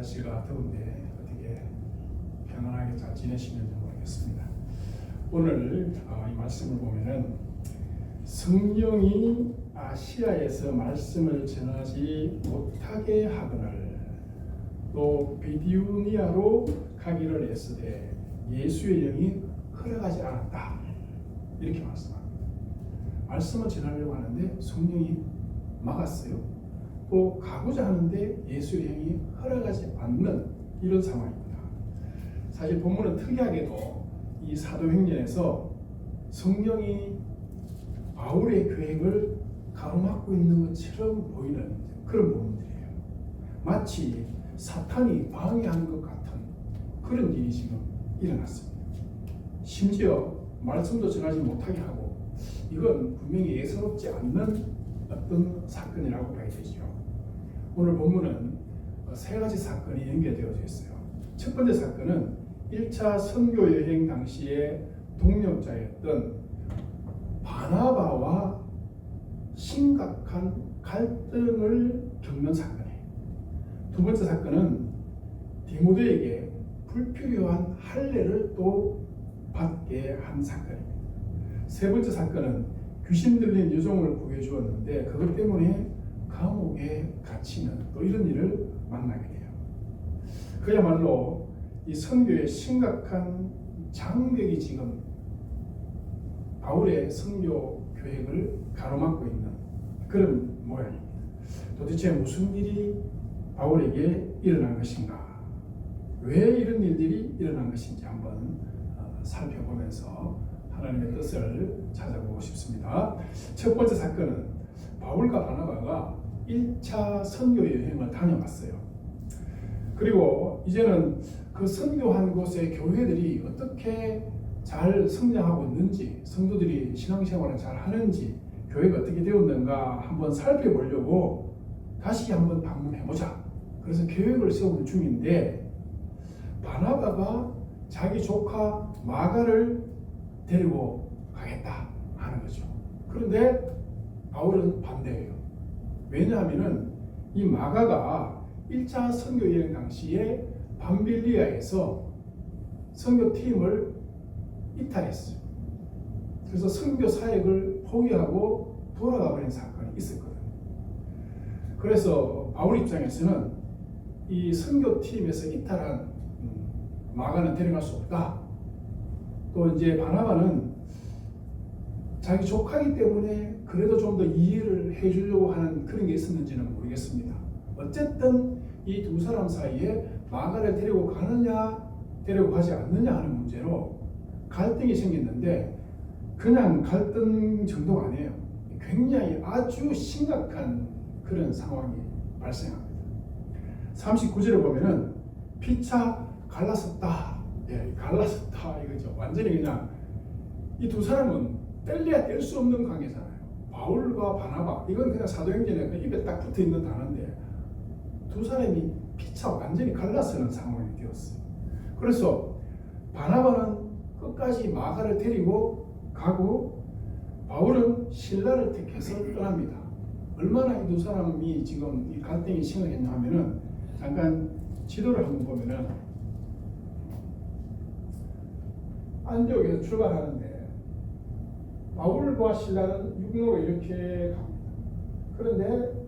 날씨가 더운데 어떻게 평안하게 잘 지내시는지 모르겠습니다. 오늘 이 말씀을 보면은 성령이 아시아에서 말씀을 전하지 못하게 하거늘 또 비두니아로 가기를 애쓰되 예수의 영이 허락하지 않았다, 이렇게 말씀합니다. 말씀을 전하려고 하는데 성령이 막았어요. 또 가고자 하는데 예수의 영이 허락하지 않는 이런 상황입니다. 사실 본문은 특이하게도 이 사도행전에서 성령이 바울의 계획을 가로막고 있는 것처럼 보이는 그런 부분들이에요. 마치 사탄이 방해하는 것 같은 그런 일이 지금 일어났습니다. 심지어 말씀도 전하지 못하게 하고, 이건 분명히 예사롭지 않는 어떤 사건이라고 봐야 되죠. 오늘 본문은 세 가지 사건이 연계되어져 있어요. 첫 번째 사건은 1차 선교 여행 당시에 동역자였던 바나바와 심각한 갈등을 겪는 사건이에요. 두 번째 사건은 디모데에게 불필요한 할례를 또 받게 한 사건입니다. 세 번째 사건은 귀신 들린 여종을 구해주었는데 그것 때문에 감옥에 갇히는 또 이런 일을 만나게 돼요. 그야말로 이 선교의 심각한 장벽이 지금 바울의 선교 계획을 가로막고 있는 그런 모양입니다. 도대체 무슨 일이 바울에게 일어난 것인가? 왜 이런 일들이 일어난 것인지 한번 살펴보면서 하나님의 뜻을 찾아보고 싶습니다. 첫 번째 사건은 바울과 바나바가 1차 선교 여행을 다녀왔어요. 그리고 이제는 그 선교한 곳의 교회들이 어떻게 잘 성장하고 있는지, 성도들이 신앙생활을 잘 하는지, 교회가 어떻게 되었는가 한번 살펴보려고 다시 한번 방문해보자. 그래서 계획을 세우는 중인데, 바나바가 자기 조카 마가를 데리고 가겠다 하는 거죠. 그런데 바울은 반대예요. 왜냐하면 이 마가가 1차 선교 여행 당시에 밤빌리아에서 선교팀을 이탈했어요. 그래서 선교 사역을 포기하고 돌아가 버린 사건이 있었거든요. 그래서 바울 입장에서는 이 선교팀에서 이탈한 마가는 데려갈 수 없다. 또 이제 바나바는 자기 조카이기 때문에 그래도 좀 더 이해를 해주려고 하는 그런 게 있었는지는 모르겠습니다. 어쨌든 이 두 사람 사이에 마가를 데리고 가느냐 데리고 가지 않느냐 하는 문제로 갈등이 생겼는데, 그냥 갈등 정도가 아니에요. 굉장히 아주 심각한 그런 상황이 발생합니다. 39절에 보면은 피차 갈라섰다. 예, 갈라섰다 이거죠. 완전히 그냥 이 두 사람은 뗄래야 뗄 수 없는 관계잖아요. 바울과 바나바, 이건 그냥 사도행전에 입에 딱 붙어 있는 단어인데 두 사람이 피차 완전히 갈라서는 상황이 되었어요. 그래서 바나바는 끝까지 마가를 데리고 가고 바울은 신라를 택해서 떠납니다. 얼마나 이 두 사람이 지금 이 갈등이 심하겠냐 하면은, 잠깐 지도를 한번 보면은 안디옥에서 출발하는데 바울과 신라는 육로로 이렇게 갑니다. 그런데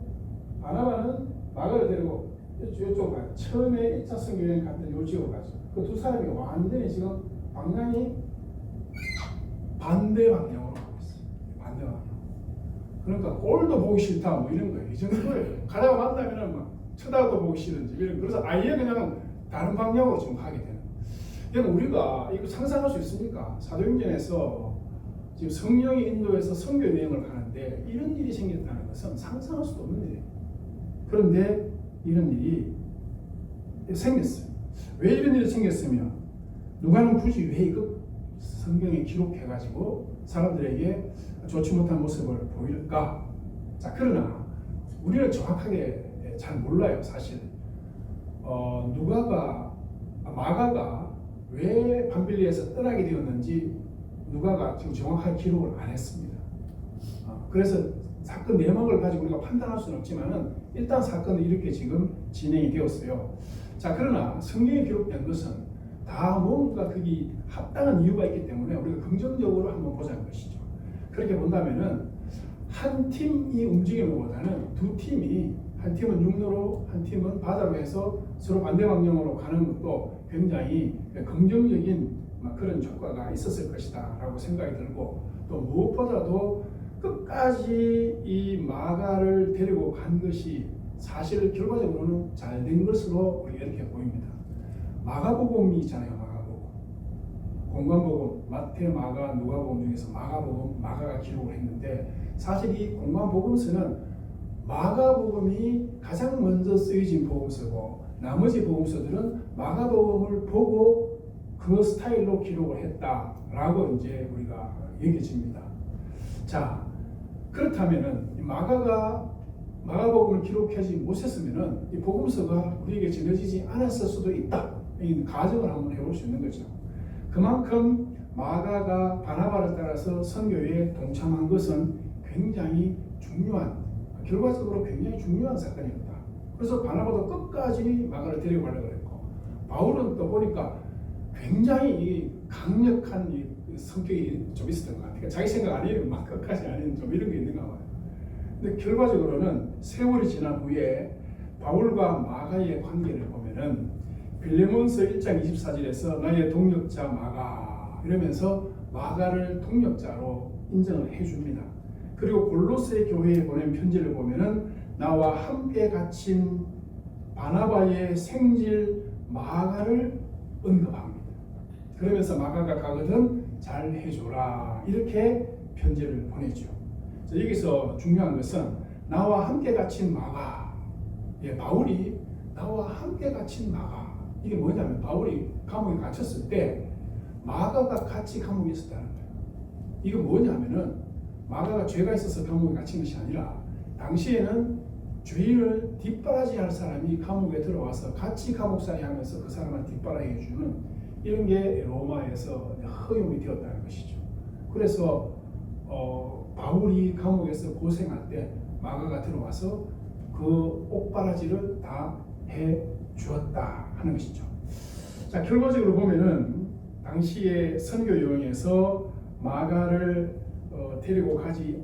바나바는 마가를 데리고 이쪽으로 가요. 처음에 1차 선교 여행 갔던 요 지역으로 가죠. 그 두 사람이 완전히 지금 방향이 반대 방향으로 가고 있어요. 반대 방향. 그러니까 꼴도 보기 싫다 뭐 이런 거예요. 이 정도예요. 가다가 만나면은 막 쳐다도 보기 싫은지 이런. 그래서 아예 그냥 다른 방향으로 좀 가게 되는. 그러니까 우리가 이거 상상할 수 있습니까? 사도행전에서 지금 성령의 인도에서 선교 여행을 가는데 이런 일이 생겼다는 것은 상상할 수도 없는 일이에요. 그런데 이런 일이 생겼어요. 왜 이런 일이 생겼으면 누가는 굳이 왜 이거 성경에 기록해가지고 사람들에게 좋지 못한 모습을 보일까? 자, 그러나 우리는 정확하게 잘 몰라요. 사실 마가가 왜 밤빌리에서 떠나게 되었는지 누가가 지금 정확한 기록을 안 했습니다. 그래서 사건 내막을 가지고 우리가 판단할 수는 없지만은 일단 사건은 이렇게 지금 진행이 되었어요. 자, 그러나 성경에 기록된 것은 다 뭔가 그게 합당한 이유가 있기 때문에 우리가 긍정적으로 한번 보자는 것이죠. 그렇게 본다면은 한 팀이 움직이는 것보다는 두 팀이, 한 팀은 육로로 한 팀은 바다로 해서 서로 반대 방향으로 가는 것도 굉장히 긍정적인 그런 효과가 있었을 것이다 라고 생각이 들고, 또 무엇보다도 끝까지 이 마가를 데리고 간 것이 사실 결과적으로는 잘 된 것으로 우리가 이렇게 보입니다. 마가복음이 있잖아요. 마가복음, 공관복음, 마태, 마가, 누가복음 중에서 마가복음, 마가가 기록을 했는데, 사실 이 공관복음서는 마가복음이 가장 먼저 쓰여진 복음서고, 나머지 복음서들은 마가복음을 보고 그 스타일로 기록을 했다라고 이제 우리가 여겨집니다. 자, 그렇다면은 마가복음을 기록하지 못했으면은 이 복음서가 우리에게 전해지지 않았을 수도 있다. 이 가정을 한번 해볼 수 있는 거죠. 그만큼 마가가 바나바를 따라서 선교에 동참한 것은 굉장히 중요한, 결과적으로 굉장히 중요한 사건이었다. 그래서 바나바도 끝까지 마가를 데리고 가려고 했고, 바울은 또 보니까 굉장히 강력한 성격이 좀 있었던 것 같아요. 자기 생각 아니면 막 끝까지 아니면 좀 이런 게 있는가 봐요. 근데 결과적으로는 세월이 지난 후에 바울과 마가의 관계를 보면은 빌레몬서 1장 24절에서 나의 동역자 마가 이러면서 마가를 동역자로 인정을 해줍니다. 그리고 골로새 교회에 보낸 편지를 보면은 나와 함께 갇힌 바나바의 생질 마가를 언급합니다. 그러면서 마가가 가거든 잘 해줘라 이렇게 편지를 보내죠. 여기서 중요한 것은 나와 함께 갇힌 마가, 바울이 나와 함께 갇힌 마가, 이게 뭐냐면 바울이 감옥에 갇혔을 때 마가가 같이 감옥에 있었다는 거예요. 이거 뭐냐면은 마가가 죄가 있어서 감옥에 갇힌 것이 아니라 당시에는 죄인을 뒷바라지할 사람이 감옥에 들어와서 같이 감옥살이 하면서 그 사람을 뒷바라지 해주는 이런 게 로마에서 허용이 되었다는 것이죠. 그래서 바울이 감옥에서 고생할 때 마가가 들어와서 그 옥바라지를 다 해주었다 하는 것이죠. 자, 결과적으로 보면은 당시의 선교 여행에서 마가를 데리고 가지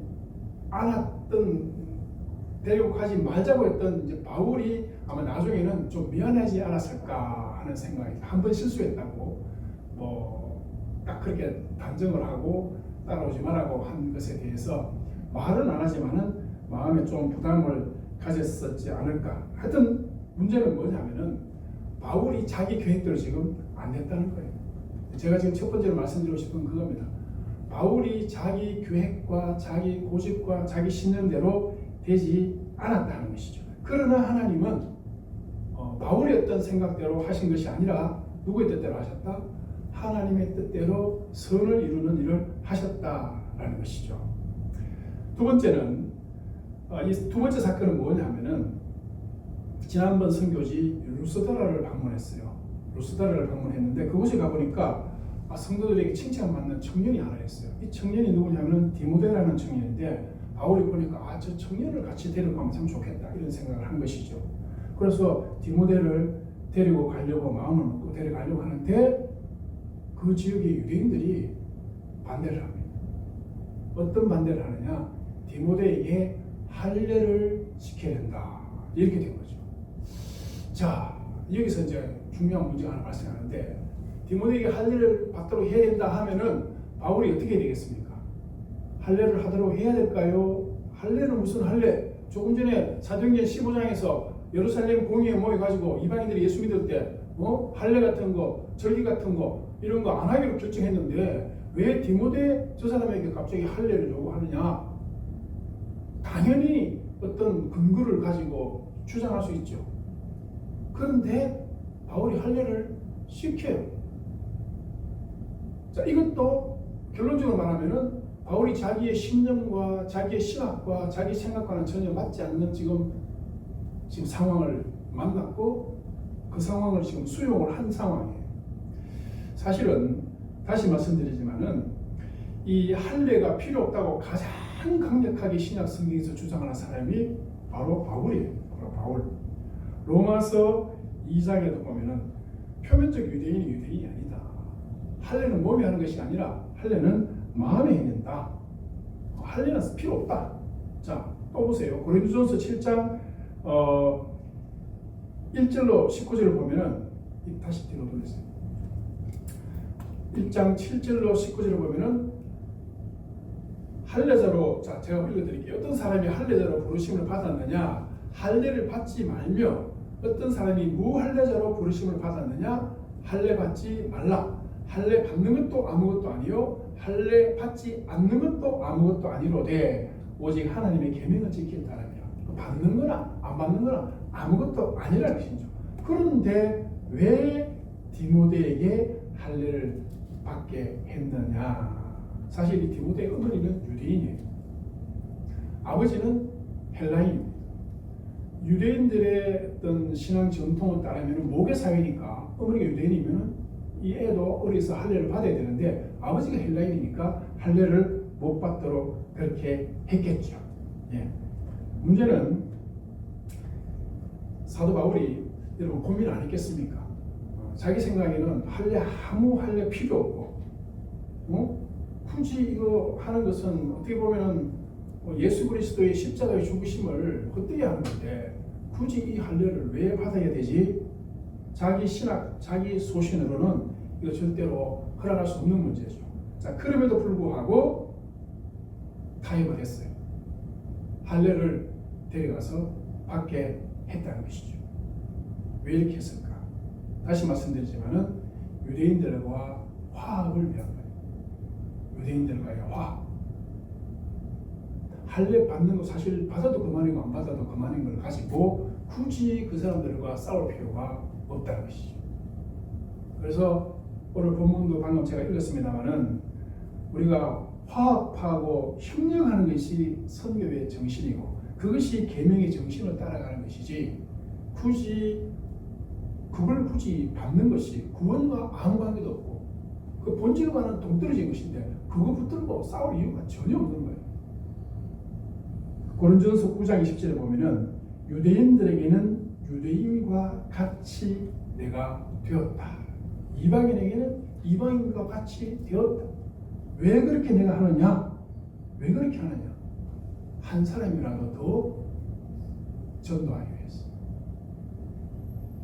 말자고 했던 이제 바울이 아마 나중에는 좀 미안하지 않았을까 하는 생각이, 한 번 실수했다고 딱 그렇게 단정을 하고 따라오지 말라고 한 것에 대해서 말은 안 하지만은 마음에 좀 부담을 가졌었지 않을까. 하여튼 문제는 뭐냐면은 바울이 자기 계획대로 지금 안 됐다는 거예요. 제가 지금 첫 번째로 말씀드리고 싶은 그겁니다. 바울이 자기 계획과 자기 고집과 자기 신념대로 되지 않았다는 것이죠. 그러나 하나님은 바울의 어떤 생각대로 하신 것이 아니라 누구의 뜻대로 하셨다? 하나님의 뜻대로 선을 이루는 일을 하셨다라는 것이죠. 두 번째는 이 두 번째 사건은 뭐냐면은 지난번 선교지 루스드라를 방문했어요. 루스드라를 방문했는데 그곳에 가보니까 성도들에게 칭찬받는 청년이 하나 있어요. 이 청년이 누구냐면 디모데라는 청년인데 바울이 보니까 저 청년을 같이 데리고 가면 참 좋겠다 이런 생각을 한 것이죠. 그래서 디모데를 데리고 가려고 마음을 먹고 데려가려고 하는데 그 지역의 유대인들이 반대를 합니다. 어떤 반대를 하느냐? 디모데에게 할례를 시켜야 된다 이렇게 된 거죠. 자, 여기서 이제 중요한 문제가 하나 발생하는데, 디모데에게 할례를 받도록 해야 된다 하면은 바울이 어떻게 되겠습니까? 할례를 하도록 해야 될까요? 할례는 무슨 할례? 조금 전에 사도행전 15장에서 예루살렘 공회에 모여가지고 이방인들이 예수 믿을 때 할례 같은 거, 절기 같은 거 이런 거 안 하기로 결정했는데 왜 디모데 저 사람에게 갑자기 할례를 요구하느냐? 당연히 어떤 근거를 가지고 주장할 수 있죠. 그런데 바울이 할례를 시켜요. 자, 이것도 결론적으로 말하면은 바울이 자기의 신념과 자기의 신학과 자기 생각과는 전혀 맞지 않는 지금 상황을 만났고 그 상황을 지금 수용을 한 상황이에요. 사실은 다시 말씀드리지만은 이 할례가 필요 없다고 가장 가장 강력하게 신약 성경에서 주장하는 사람이 바로 바울이에요. 바로 바울. 로마서 2장에도 보면은 표면적 유대인이 유대인이 아니다. 할례는 몸이 하는 것이 아니라 할례는 마음에 있는다. 할례는 필요 없다. 자, 또 보세요. 고린도전서 7장 1절로 19절을 보면은 다시 뒤로 돌리세요. 1장 7절로 19절을 보면은 할례자로, 자, 제가 읽어드릴게요. 어떤 사람이 할례자로 부르심을 받았느냐? 할례를 받지 말며 어떤 사람이 무할례자로 부르심을 받았느냐? 할례 받지 말라. 할례 받는 것도 아무것도 아니요 할례 받지 않는 것도 아무것도 아니로되 오직 하나님의 계명을 지킬 따름이라. 받는 거나 안 받는 거나 아무것도 아니라는 것이죠. 그런데 왜 디모데에게 할례를 받게 했느냐? 사실 이 디모데의 어머니는 유대인이에요. 아버지는 헬라인입니다. 유대인들의 어떤 신앙 전통을 따르면 모계 사회니까 어머니가 유대인이면 이 애도 어려서 할례를 받아야 되는데 아버지가 헬라인이니까 할례를 못 받도록 그렇게 했겠죠. 예. 문제는 사도 바울이 여러분 고민 안 했겠습니까? 자기 생각에는 아무 할례 필요 없고, 굳이 이거 하는 것은 어떻게 보면 예수 그리스도의 십자가의 죽으심을 헛되게 하는 건데 굳이 이 할례를 왜 받아야 되지? 자기 신학, 자기 소신으로는 이거 절대로 허락할 수 없는 문제죠. 자, 그럼에도 불구하고 타협을 했어요. 할례를 데려가서 받게 했다는 것이죠. 왜 이렇게 했을까? 다시 말씀드리지만은 유대인들과 화합을 위한 거예요. 유대인들과의 화합. 할례 받는 거 사실 받아도 그만이고 안 받아도 그만인 걸 가지고 굳이 그 사람들과 싸울 필요가 없다는 것이죠. 그래서 오늘 본문도 방금 제가 읽었습니다만은 우리가 화합하고 협력하는 것이 선교의 정신이고 그것이 계명의 정신을 따라가는 것이지 그걸 굳이 받는 것이 구원과 아무 관계도 없고 그 본질과는 동떨어진 것인데 그거 붙들고 싸울 이유가 전혀 없는 거예요. 고린도전서 9장 20절에 보면은 유대인들에게는 유대인과 같이 내가 되었다. 이방인에게는 이방인과 같이 되었다. 왜 그렇게 내가 하느냐? 왜 그렇게 하느냐? 한 사람이라도 더 전도하기 위해서.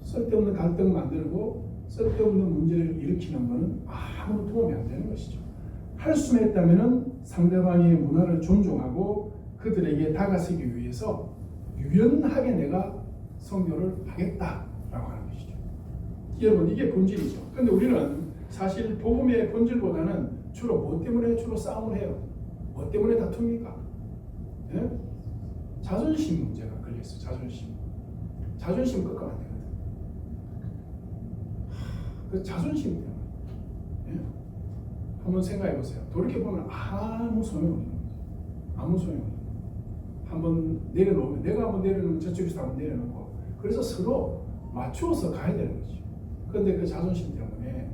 쓸데없는 갈등 만들고 쓸데없는 문제를 일으키는 것은 아무 도움이 안 되는 것이죠. 할 수만 있다면 상대방의 문화를 존중하고 그들에게 다가서기 위해서 유연하게 내가 선교를 하겠다라고 하는 것이죠. 여러분 이게 본질이죠. 그런데 우리는 사실 복음의 본질보다는 주로 뭐 때문에 주로 싸움을 해요? 뭐 때문에 다툽니까? 예? 자존심 문제가 걸려있어요. 자존심 꺾으면 안 되거든. 그 자존심 때문에. 예? 한번 생각해 보세요. 돌이켜보면 아무 소용없는 거죠. 아무 소용없는 거죠. 한번 내려놓으면 내가 한번 내려놓으면 저쪽에서 한번 내려놓고 그래서 서로 맞추어서 가야 되는 거죠. 그런데 그 자존심 때문에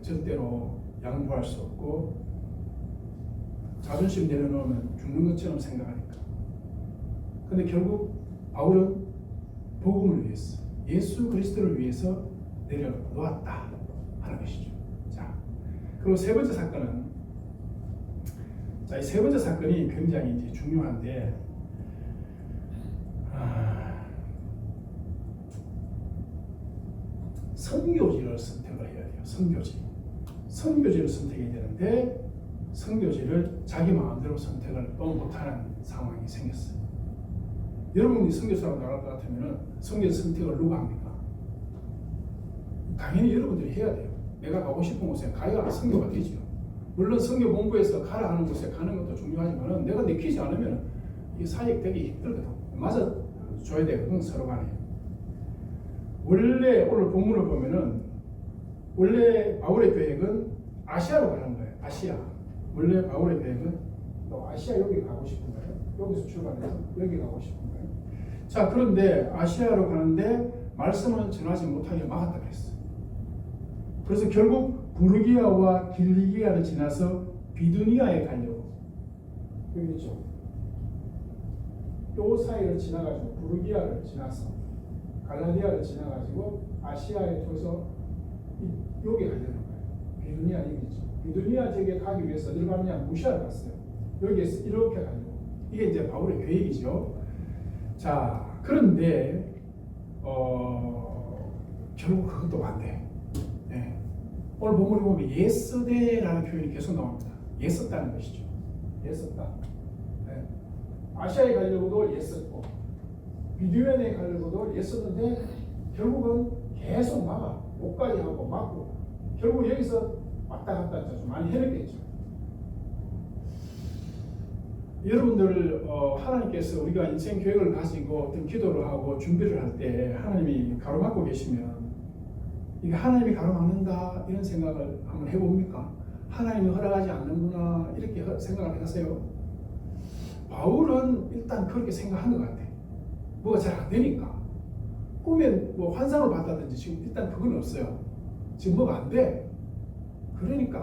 절대로 양보할 수 없고 자존심 내려놓으면 죽는 것처럼 생각하니까. 그런데 결국 바울은 복음을 위해서 예수 그리스도를 위해서 내려놓았다 하는 것이죠. 자, 그리고 세 번째 사건은 이 세 번째 사건이 굉장히 이제 중요한데 선교지를 선택을 해야 돼요. 선교지를 선택해야 되는데 선교지를 자기 마음대로 선택을 또 못하는 상황이 생겼어요. 여러분이 선교사로 나갈 것 같으면 선교지 선택을 누가 합니까? 당연히 여러분들이 해야 돼요. 내가 가고 싶은 곳에 가야 선교가 되죠. 물론 선교 본부에서 가라 하는 곳에 가는 것도 중요하지만 내가 내키지 않으면 이 사역되기 힘들거든. 맞아 줘야 되거든. 서로 간에. 원래 오늘 본문을 보면은 원래 바울의 계획은 아시아로 가는 거예요. 아시아. 원래 바울의 계획은 또 아시아 여기 가고 싶은 거예요. 여기서 출발해서 여기 가고 싶은 거예요. 자, 그런데 아시아로 가는데 말씀을 전하지 못하게 막았다 그랬어요. 그래서 결국 부르기아와 길리기아를 지나서 비두니아에 가려고 여기 있죠. 요 사이를 지나가지고 부르기아를 지나서 갈라디아를 지나가지고 아시아에 통해서 여기 가야 되는 거예요. 비두니아 여기죠. 비두니아 지역에 가기 위해서 어디를 갔냐? 무시아를 갔어요. 여기에서 이렇게 가려고. 이게 이제 바울의 계획이죠. 자, 그런데 결국 그것도 안 돼. 네. 오늘 본문을 보면 예스되라는 표현이 계속 나옵니다. 예썼다는 것이죠. 예썼다. 네. 아시아에 가려고도 예썼고 비두니아에 가려고도 예썼는데 결국은 계속 막아. 못 가게 하고 막고 결국 여기서 왔다 갔다 좀 많이 해냈겠죠. 여러분들 하나님께서 우리가 인생 계획을 가지고 어떤 기도를 하고 준비를 할 때 하나님이 가로막고 계시면 이게 하나님이 가로막는다 이런 생각을 한번 해봅니까? 하나님이 허락하지 않는구나 이렇게 생각을 하세요? 바울은 일단 그렇게 생각한 것 같아. 뭐가 잘 안 되니까 꿈에 뭐 환상을 봤다든지 지금 일단 그건 없어요. 지금 뭐가 안 돼. 그러니까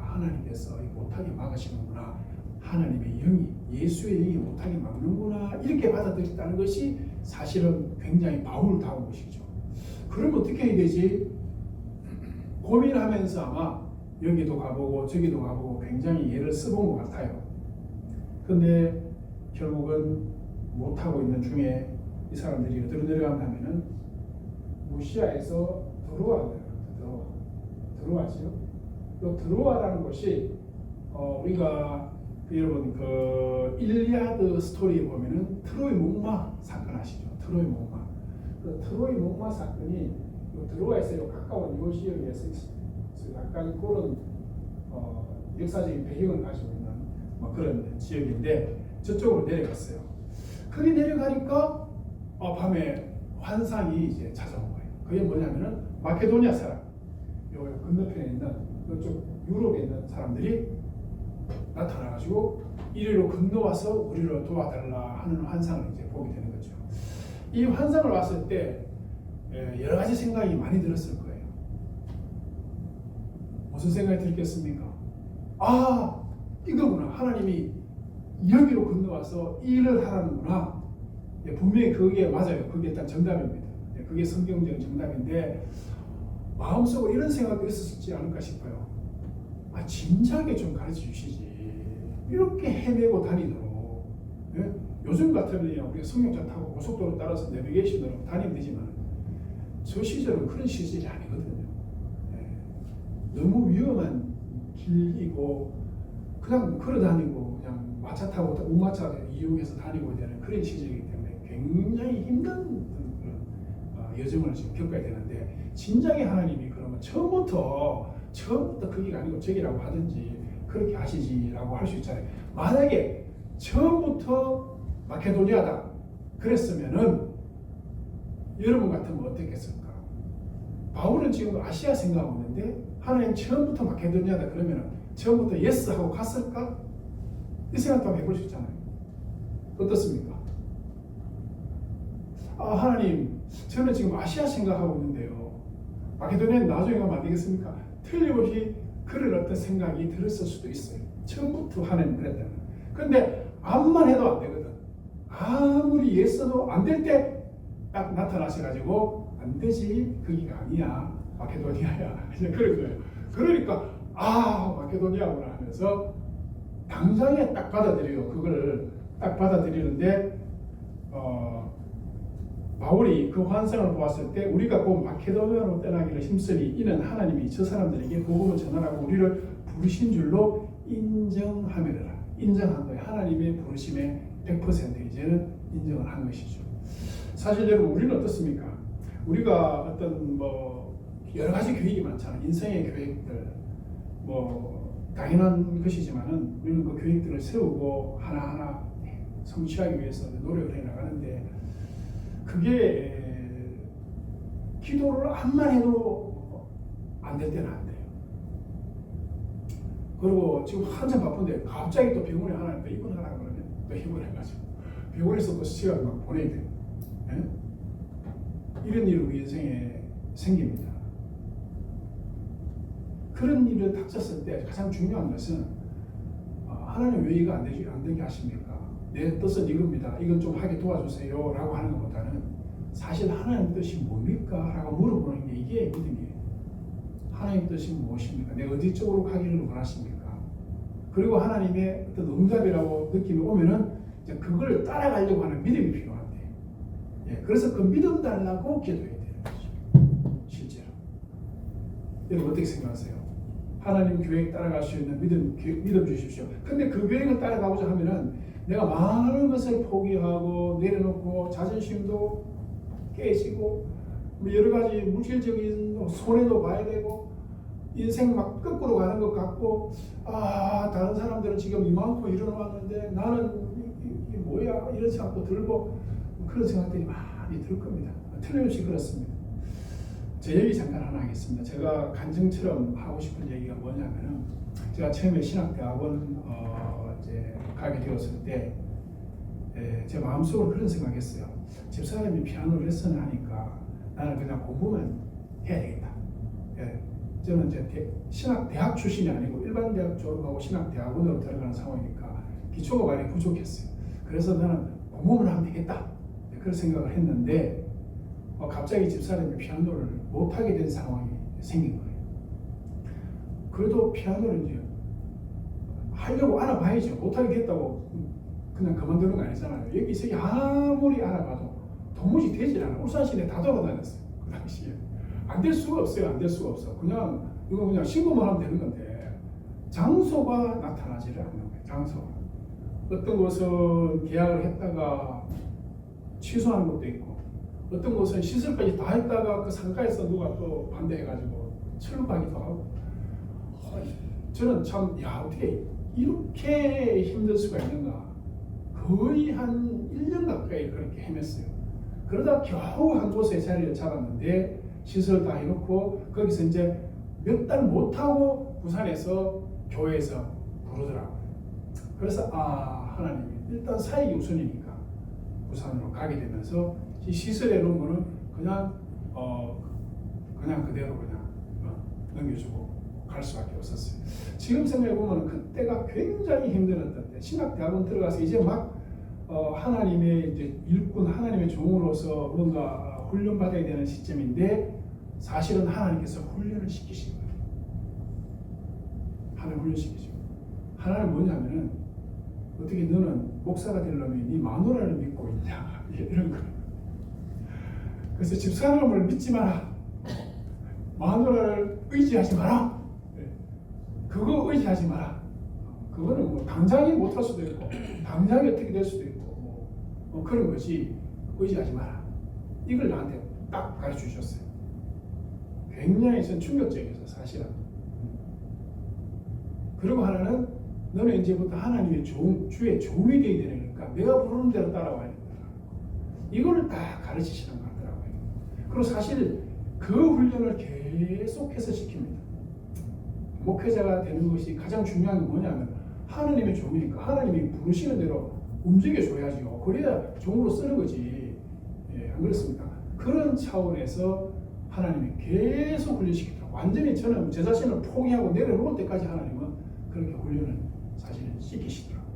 하나님께서 못하게 막으시는구나. 하나님의 영이 예수의 영이 못하게 막는구나 이렇게 받아들였다는 것이 사실은 굉장히 바울다운 것이죠. 그럼 어떻게 해야 되지? 고민하면서 아마 여기도 가보고 저기도 가보고 굉장히 예를 써본 것 같아요. 근데 결국은 못하고 있는 중에 이 사람들이 어디로 내려간다면은 무시아에서 드로아지요. 또 드로아라는 곳이 우리가 여러분 그 일리아드 스토리에 보면은 트로이 목마 사건 아시죠? 트로이 목마. 그 트로이 목마 사건이 드로아에서 가까운 요 지역에서 약간 그런 역사적인 배경을 가지고 있는 그런 지역인데 저쪽으로 내려갔어요. 거기 내려가니까 밤에 환상이 이제 찾아온 거예요. 그게 뭐냐면은 마케도니아 사람, 요 건너편에 있는 이쪽 유럽에 있는 사람들이 나타나가지고 이리로 건너와서 우리를 도와달라 하는 환상을 이제 보게 되는 거죠. 이 환상을 봤을 때 여러 가지 생각이 많이 들었을 거예요. 무슨 생각이 들겠습니까? 이거구나. 하나님이 여기로 건너와서 이 일을 하라는구나. 분명히 그게 맞아요. 그게 일단 정답입니다. 그게 성경적인 정답인데 마음속으로 이런 생각도 있었지 않을까 싶어요. 진작에 좀 가르쳐 주시지. 이렇게 헤매고 다니도록. 요즘 같으면 우리가 승용차 타고 고속도로 따라서 내비게이션으로 다니면 되지만 저 시절은 그런 시절이 아니거든요. 너무 위험한 길이고 그냥 걸어 다니고 그냥 마차 타고 우마차 이용해서 다니고 되는 그런 시절이기 때문에 굉장히 힘든 그런 여정을 지금 겪어야 되는데 진작에 하나님이 그러면 처음부터 거기가 아니고 저기라고 하든지 그렇게 하시지라고 할 수 있잖아요. 만약에 처음부터 마케도니아다 그랬으면은 여러분 같으면 어떻겠습니까? 바울은 지금 아시아 생각하고 있는데 하나님 처음부터 마케도니아다 그러면 처음부터 예스 하고 갔을까? 이 생각도 한번 해볼 수 있잖아요. 어떻습니까? 하나님 저는 지금 아시아 생각하고 있는데요. 마케도니아는 나중에 가면 안 되겠습니까? 틀림없이 그런 어떤 생각이 들었을 수도 있어요. 처음부터 하나님 그랬다는. 그런데 암만 해도 안 되거든. 아무리 예스도 안 될 때 딱 나타나셔가지고 안 되지. 거기가 아니야. 마케도니아야. 이제 그런 거예요. 그러니까 마케도니아구나 하면서 당장에 딱 받아들여요. 그걸 딱 받아들이는데 바울이 그 환상을 보았을 때 우리가 곧 마케도니아로 떠나기를 힘쓰니 이는 하나님이 저 사람들에게 복음을 전하라고 우리를 부르신 줄로 인정하며라. 인정한 거예요. 하나님의 부르심의 100% 이제는 인정을 한 것이죠. 사실 여러분 우리는 어떻습니까? 우리가 어떤 여러 가지 계획이 많잖아요. 인생의 계획들 당연한 것이지만은 우리는 그 계획들을 세우고 하나하나 성취하기 위해서 노력을 해 나가는데 그게 기도를 암만 해도 안 될 때는 안 돼요. 그리고 지금 한참 바쁜데 갑자기 또 병원에 하나 또 입원하라고 그러면 또 입원해가지고 병원에서 또 시간을 막 보내야 돼요. 이런 일이 우리 인생에 생깁니다. 그런 일을 닥쳤을 때 가장 중요한 것은 하나님 왜 이거 안 되게 하십니까? 내 뜻은 이겁니다. 이건 좀 하게 도와주세요 라고 하는 것보다는 사실 하나님 뜻이 뭡니까? 라고 물어보는 게 이게 믿음이에요. 하나님 뜻이 무엇입니까? 내가 어디 쪽으로 가기를 원하십니까? 그리고 하나님의 어떤 응답이라고 느낌이 오면은 이제 그걸 따라가려고 하는 믿음이 필요한데, 예, 그래서 그 믿음 달라고 기도해야 되는 거죠. 실제로. 여러분 어떻게 생각하세요? 하나님 계획 따라갈 수 있는 믿음 주십시오. 근데 그 계획을 따라가고자 하면은 내가 많은 것을 포기하고 내려놓고 자존심도 깨지고 뭐 여러 가지 물질적인 손해도 봐야 되고 인생 막 거꾸로 가는 것 같고, 아 다른 사람들은 지금 이만큼 일어났는데 나는 이게 뭐야 이런 생각도 들고 그런 생각들이 많이 들 겁니다. 틀림없이 그렇습니다. 제 얘기 잠깐 하나 하겠습니다. 제가 간증처럼 하고 싶은 얘기가 뭐냐면은, 제가 처음에 신학대학원 이제 가게 되었을 때 제 마음속으로 그런 생각했어요. 집사람이 피아노 레슨을 하니까 나는 그냥 공부만 해야 되겠다. 예, 저는 이제 신학대학 출신이 아니고 일반 대학 졸업하고 신학대학원으로 들어가는 상황이니까 기초가 많이 부족했어요. 그래서 나는 공부만 하면 되겠다. 그런 생각을 했는데 갑자기 집사람이 피아노를 못하게 된 상황이 생긴 거예요. 그래도 피아노를 이제 하려고 알아봐야죠. 못하게 됐다고 그냥 그만두는 거 아니잖아요. 여기서 아무리 알아봐도 도무지 되질 않아. 울산시내 다 돌아다녔어요. 그 당시에. 안 될 수가 없어요. 안 될 수가 없어. 이거 그냥 신고만 하면 되는 건데 장소가 나타나지를 않는 거예요. 장소가. 어떤 곳은 계약을 했다가 취소하는 것도 있고, 어떤 곳은 시설까지 다 했다가 그 상가에서 누가 또 반대해가지고 철거하기도 하고. 저는 참, 어떻게 이렇게 힘들 수가 있는가. 거의 한 1년 가까이 그렇게 헤맸어요. 그러다 겨우 한 곳에 자리를 잡았는데 시설 다 해놓고 거기서 이제 몇 달 못하고 부산에서 교회에서 부르더라고요. 그래서 하나님이 일단 사역이 우선이니까 부산으로 가게 되면서 이 시설해 놓은 거는 그냥 그대로 넘겨주고 갈 수밖에 없었어요. 지금 생각해 보면 그때가 굉장히 힘들었던 때, 신학대학원 들어가서 이제 막 하나님의 이제 일꾼, 하나님의 종으로서 뭔가 훈련받아야 되는 시점인데, 사실은 하나님께서 훈련을 시키신 거예요. 하나님 훈련시키시고, 하나님 뭐냐면은 어떻게 너는 목사가 되려면 네 마누라를 믿고 있냐 이런 거예요. 그래서 집사람을 믿지 마라, 마누라를 의지하지 마라, 그거 의지하지 마라. 그거는 뭐 당장에 못할 수도 있고 당장에 어떻게 될 수도 있고 뭐 그런 거지, 의지하지 마라. 이걸 나한테 딱 가르쳐 주셨어요. 굉장히 전 충격적이었어요, 사실은. 그리고 하나는 너는 이제부터 하나님의 주의 종이 되어야 되는 거니까 내가 부르는 대로 따라와야 된다. 이거를 다 가르치시는 것 같더라고요. 그리고 사실 그 훈련을 계속해서 시킵니다. 목회자가 되는 것이 가장 중요한 게 뭐냐면 하나님의 종이니까 하나님이 부르시는 대로 움직여줘야지요. 그래야 종으로 쓰는 거지. 예, 안 그렇습니까? 그런 차원에서 하나님이 계속 훈련시키더라고요. 완전히 저는 제 자신을 포기하고 내려놓을 때까지 하나님은 그렇게 훈련을 사실 시키시더라고요.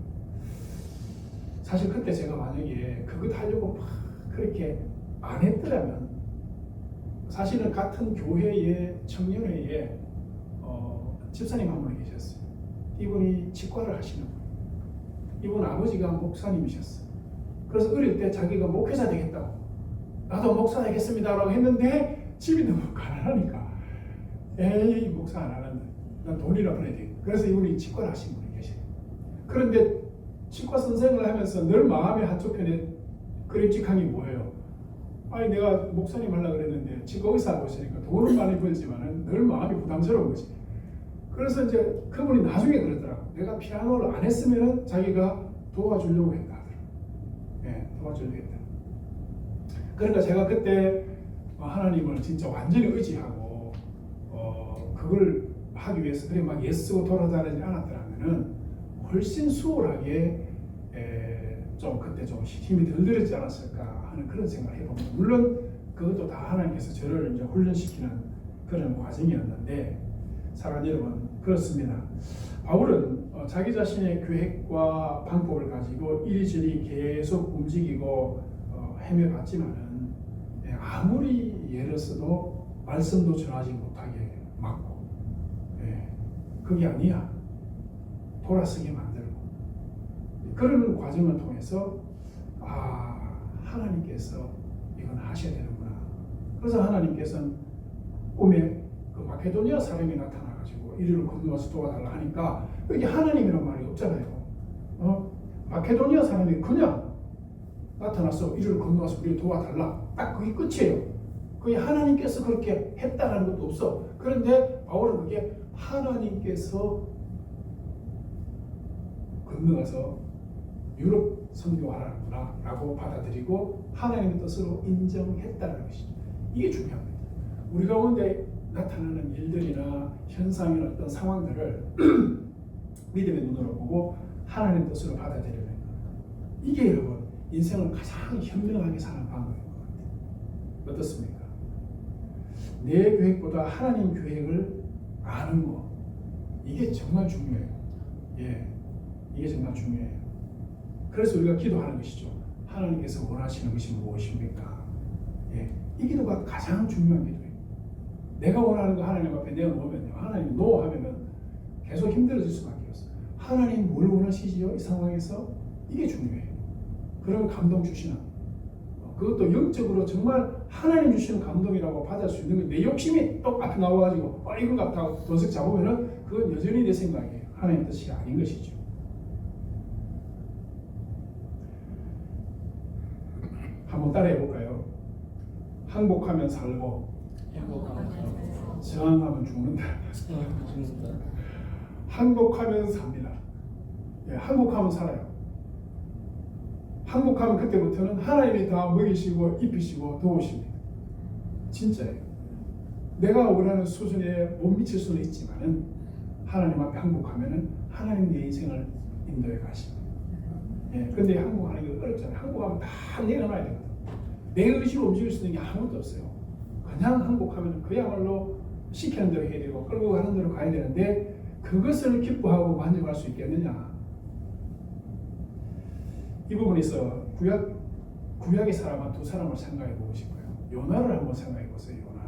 사실 그때 제가 만약에 그것 하려고 막 그렇게 안 했더라면, 사실은 같은 교회의 청년회에 집사님 한 분이 계셨어요. 이분이 치과를 하시는 분이에요. 이분 아버지가 목사님이셨어요. 그래서 어릴 때 자기가 목회자 되겠다고, 나도 목사 되겠습니다라고 했는데 집이 너무 가난하니까 에이 목사 안 하는데 난 돈이라 그래야 돼. 그래서 이분이 치과를 하신 분이 계세요. 그런데 치과 선생을 하면서 늘 마음의 한쪽편에 그림직한 게 뭐예요? 아니 내가 목사님 하려고 그랬는데 치과 의사 하고 있으니까 돈은 많이 벌지만 늘 마음이 부담스러운 거지. 그래서 이제 그분이 나중에 그러더라고. 내가 피아노를 안 했으면 자기가 도와주려고 했다 하더라고. 예, 도와주려고 했다. 그러니까 제가 그때 하나님을 진짜 완전히 의지하고 그걸 하기 위해서 그래 막 예쓰고 돌아다니지 않았더라면은 훨씬 수월하게 좀 그때 좀 힘이 덜 들었지 않았을까 하는 그런 생각을 해봅니다. 물론 그것도 다 하나님께서 저를 이제 훈련시키는 그런 과정이었는데, 사랑하는 여러분, 그렇습니다. 바울은 자기 자신의 계획과 방법을 가지고 이리저리 계속 움직이고 헤매봤지만은 아무리 애를 써도 말씀도 전하지 못하게 막고 그게 아니야. 돌아서게 만들고 그런 과정을 통해서 하나님께서 이건 하셔야 되는구나. 그래서 하나님께서는 꿈에 그 마케도니아 사람이 나타나가지고 이리로 건너와서 도와달라 하니까 여기 하나님이란 말이 없잖아요. 마케도니아 사람이 그냥 나타나서 이리로 건너와서 우리를 도와달라. 딱 그게 끝이에요. 그게 하나님께서 그렇게 했다라는 것도 없어. 그런데 바울은 그게 하나님께서 건너가서 유럽 선교하라는구나 라고 받아들이고 하나님의 뜻으로 인정했다는 것이죠. 이게 중요합니다. 우리 가운데 나타나는 일들이나 현상이나 어떤 상황들을 믿음의 눈으로 보고 하나님의 뜻으로 받아들이는 것. 이게 여러분 인생을 가장 현명하게 사는 방법인 것 같아요. 어떻습니까? 내 계획보다 하나님 계획을 아는 거, 이게 정말 중요해요. 이게 정말 중요해요. 그래서 우리가 기도하는 것이죠. 하나님께서 원하시는 것이 무엇입니까? 이 기도가 가장 중요한 기도예요. 내가 원하는 거 하나님 앞에 내어놓으면요, 하나님 노 하면은 계속 힘들어질 수밖에 없어요. 하나님 뭘 원하시지요? 이 상황에서 이게 중요해요. 그러면 감동 주시나? 그것도 영적으로 정말 하나님 주시는 감동이라고 받을 수 있는 거. 내 욕심이 똑 앞에 나와가지고 이건 같다고 도색 잡으면은 그건 여전히 내 생각이에요. 하나님 뜻이 아닌 것이죠. 한번 따라해 볼까요? 항복하면 살고, 저항하면 죽는다. 항복하면 삽니다. 항복하면 살아요. 항복하면 그때부터는 하나님이 다 먹이시고 입히시고 도우십니다. 진짜예요. 내가 원하는 수준에 못 미칠 수는 있지만은 하나님 앞에 항복하면은 하나님 내 인생을 인도해 가십니다. 근데 항복하는 게 어렵잖아요. 항복하면 다 내려놔야 되거든. 내 의지로 움직일 수 있는 게 아무것도 없어요. 그냥 항복하면 그야말로 시키는 대로 해야 되고 끌고 가는 대로 가야 되는데 그것을 기뻐하고 만족할 수 있겠느냐? 이 부분에서 구약의 사람은 두 사람을 생각해 보고 싶어요. 요나를 한번 생각해 보세요. 요나.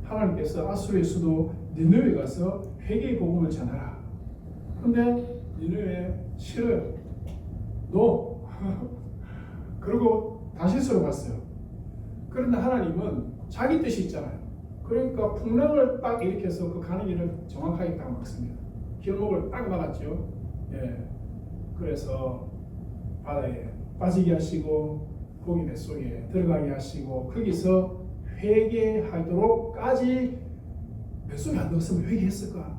하나님께서 아수르의 수도 니느웨에 가서 회개의 복음을 전하라. 근데 니느웨 싫어요. 노. 그리고 다시스로 갔어요. 그런데 하나님은 자기 뜻이 있잖아요. 그러니까 풍랑을 딱 일으켜서 그 가는 길을 정확하게 딱 막습니다. 길목을 딱 막았죠. 그래서 바다에 빠지게 하시고 고기 뱃속에 들어가게 하시고 거기서 회개하도록까지 뱃속에 안 들었으면 회개했을까?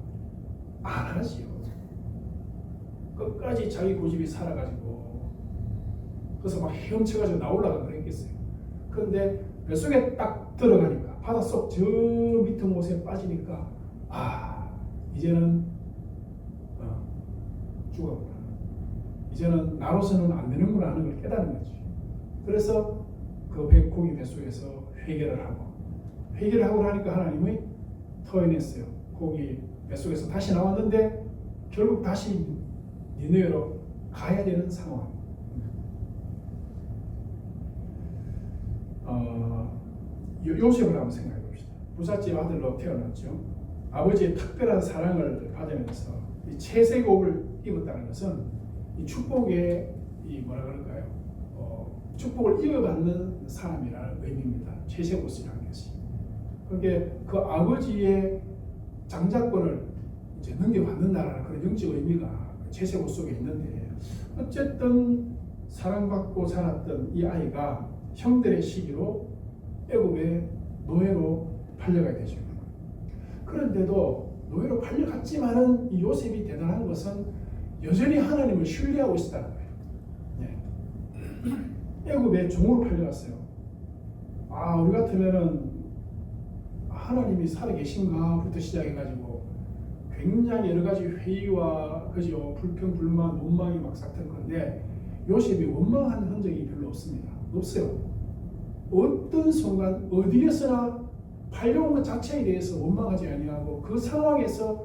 안 하지요. 끝까지 자기 고집이 살아가지고 그래서 막 헤엄쳐가지고 나오려고 그랬겠어요. 그런데 뱃속에 딱 들어가니까 바닷속 저 밑은 곳에 빠지니까 이제는 죽었구나. 이제는 나로서는 안 되는구나 하는 걸 깨달은 거죠. 그래서 그 고기 뱃속에서 회개를 하고 나니까 하나님이 터해냈어요. 고기 뱃속에서 다시 나왔는데 결국 다시 니느웨로 가야 되는 상황. 요셉을 한번 생각해 봅시다. 부잣집 아들로 태어났죠. 아버지의 특별한 사랑을 받으면서 이 채색옷을 입었다는 것은 이 축복의 뭐라 그럴까요? 축복을 이어받는 사람이라는 의미입니다. 채색옷이라는 것이. 그게 그 아버지의 장자권을 이제 넘겨받는다라는 그런 영적 의미가 채색옷 속에 있는데, 어쨌든 사랑받고 살았던 이 아이가 형들의 시기로 애굽의 노예로 팔려가게 되죠. 그런데도 노예로 팔려갔지만은 이 요셉이 대단한 것은 여전히 하나님을 신뢰하고 있었다는 거예요. 애굽의 종으로 팔려갔어요. 우리 같으면은 하나님이 살아계신가부터 시작해가지고 굉장히 여러 가지 회의와 그죠, 불평, 불만, 원망이 막 싹트는 건데 요셉이 원망한 흔적이 별로 없습니다. 없어요. 어떤 순간 어디에서나 팔려온 것 자체에 대해서 원망하지 아니하고 그 상황에서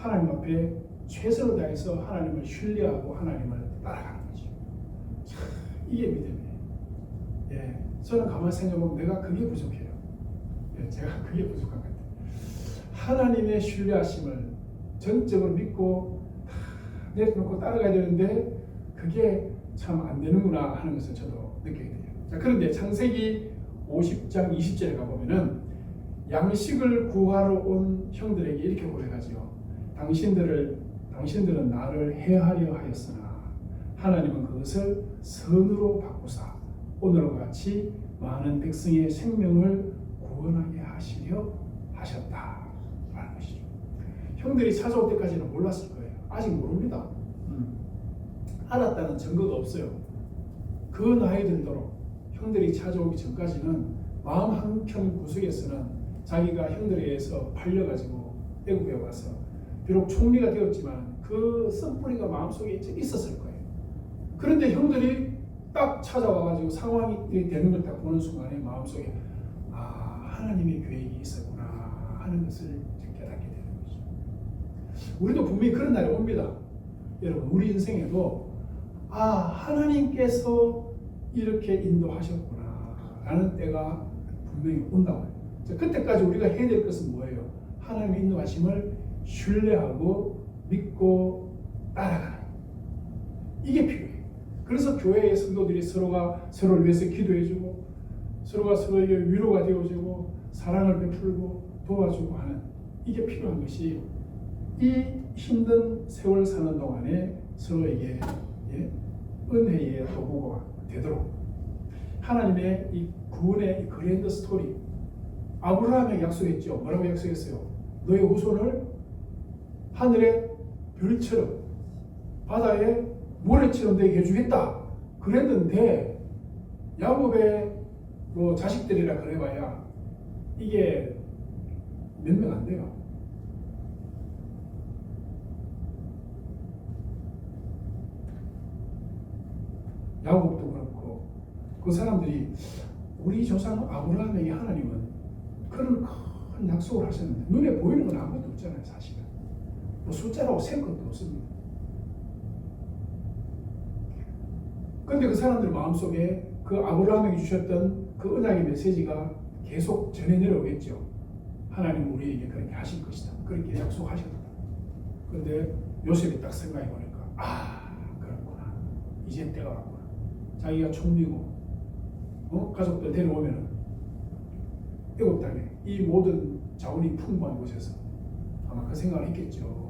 하나님 앞에 최선을 다해서 하나님을 신뢰하고 하나님을 따라가는 거죠. 참, 이게 믿음이에요. 예, 저는 가만히 생각해보면 내가 그게 부족해요. 예, 제가 그게 부족한 것 같아요. 하나님의 신뢰하심을 전적으로 믿고 내려놓고 따라가야 되는데 그게 참 안 되는구나 하는 것을 저도 느끼게 돼요. 자, 그런데 창세기 50장 20절에 가보면은 양식을 구하러 온 형들에게 이렇게 고백하지요. 당신들은 나를 해하려 하였으나 하나님은 그것을 선으로 바꾸사 오늘과 같이 많은 백성의 생명을 구원하게 하시려 하셨다 라는 것이죠. 형들이 찾아올 때까지는 몰랐을 거예요. 아직 모릅니다. 알았다는 증거가 없어요. 그 나이 들도록 형들이 찾아오기 전까지는 마음 한켠 구석에서는 자기가 형들에 의해서 팔려가지고 애국에 와서 비록 총리가 되었지만 그 쓴뿌리가 마음속에 있었을 거예요. 그런데 형들이 딱 찾아와가지고 상황이 되는 걸 딱 보는 순간에 마음속에 하나님의 계획이 있었구나 하는 것을 깨닫게 되는 거죠. 우리도 분명히 그런 날이 옵니다. 여러분, 우리 인생에도 하나님께서 이렇게 인도하셨구나 라는 때가 분명히 온다고 해요. 그때까지 우리가 해야 될 것은 뭐예요? 하나님의 인도하심을 신뢰하고 믿고 따라가는 이게 필요해요. 그래서 교회의 성도들이 서로가 서로를 위해서 기도해주고 서로가 서로에게 위로가 되어주고 사랑을 베풀고 도와주고 하는 이게 필요한 것이 이 힘든 세월 사는 동안에 서로에게 은혜의 도구가 되도록 하나님의 이 구원의 그랜드 스토리 아브라함에게 약속했죠. 뭐라고 약속했어요? 너의 후손을 하늘의 별처럼 바다의 모래처럼 되게 해주겠다 그랬는데 야곱의 자식들이라 그래봐야 이게 몇 명 안 돼요. 야곱도 그렇고 그 사람들이 우리 조상 아브라함에게 하나님은 그런 큰 약속을 하셨는데 눈에 보이는 건 아무것도 없잖아요. 사실은 숫자라고 셀 것도 없습니다. 그런데 그 사람들 마음속에 그 아브라함에게 주셨던 그 언약의 메시지가 계속 전해 내려오겠죠. 하나님은 우리에게 그렇게 하실 것이다. 그렇게 약속하셨다. 그런데 요셉이 딱 생각해 보니까 그렇구나. 이제 때가 왔구나. 자기가 총리고 가족들 데려오면 애굽 땅에 이 모든 자원이 풍부한 곳에서 아마 그 생각을 했겠죠.